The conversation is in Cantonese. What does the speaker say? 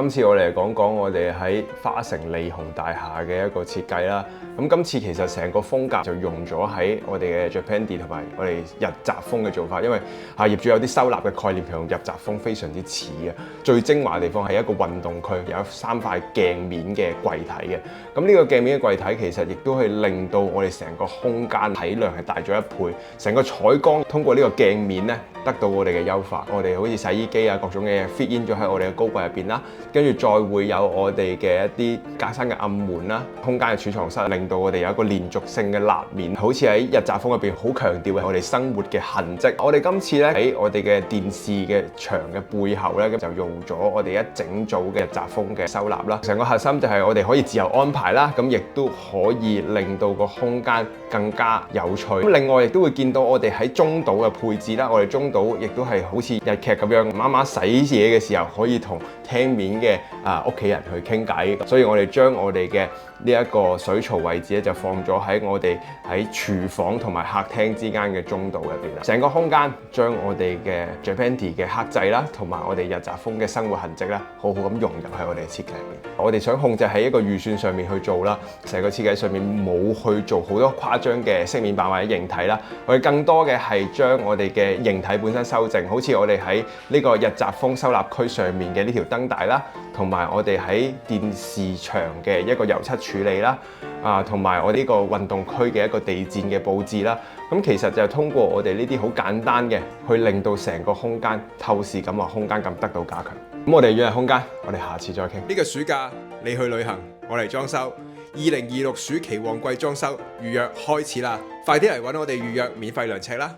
今次我哋講講我哋喺花城利虹大廈嘅一個設計啦。咁今次其實成個風格就用咗喺我哋嘅 Japandi 同埋我哋日雜風嘅做法，因為業主有啲收納嘅概念同日雜風非常之似嘅。最精華嘅地方係一個運動區，有3塊鏡面嘅櫃體嘅。咁呢個鏡面嘅櫃體其實亦都係令到我哋成個空間體量係大咗1倍，成個採光通過呢個鏡面咧得到我哋嘅優化。我哋好似洗衣機啊各種嘅嘢 fit in 咗喺我哋嘅高櫃入邊啦。跟住再會有我哋嘅一啲格柵嘅暗門啦，空間嘅儲藏室，令到我哋有一個連續性嘅立面，好似喺日雜風入邊好強調嘅我哋生活嘅痕跡。我哋今次咧喺我哋嘅電視嘅牆嘅背後咧，就用咗我哋一整組嘅日雜風嘅收納啦。成個核心就係我哋可以自由安排啦，咁亦都可以令到個空間更加有趣。咁另外亦都會見到我哋喺中島嘅配置啦，我哋中島亦都係好似日劇咁樣，媽媽洗嘢嘅時候可以同廳面嘅屋企人去傾偈，所以我哋將我哋嘅呢一個水槽位置咧就放咗喺我哋喺廚房同埋客廳之間嘅中島入邊啦。成個空間將我哋嘅 Japandi 嘅客製啦，同埋我哋日雜風嘅生活痕跡咧，好好咁融入喺我哋嘅設計入邊。我哋想控制喺一個預算上面去做啦，成個設計上面冇去做好多誇張嘅飾面板或者形體啦，我哋更多嘅係將我哋嘅形體本身修正，好似我哋喺呢個日雜風收納區上面嘅呢條燈帶啦，同埋我哋喺電視牆嘅一個油漆處理啦，同埋我呢個運動區嘅一個地墊嘅佈置啦，咁其實就通過我哋呢啲好簡單嘅，去令到成個空間透視感或空間感得到加強。咁我哋遠日空間，我哋下次再傾。呢個暑假你去旅行，我嚟裝修。2026暑期旺季裝修預約開始啦，快啲嚟揾我哋預約免費量尺啦！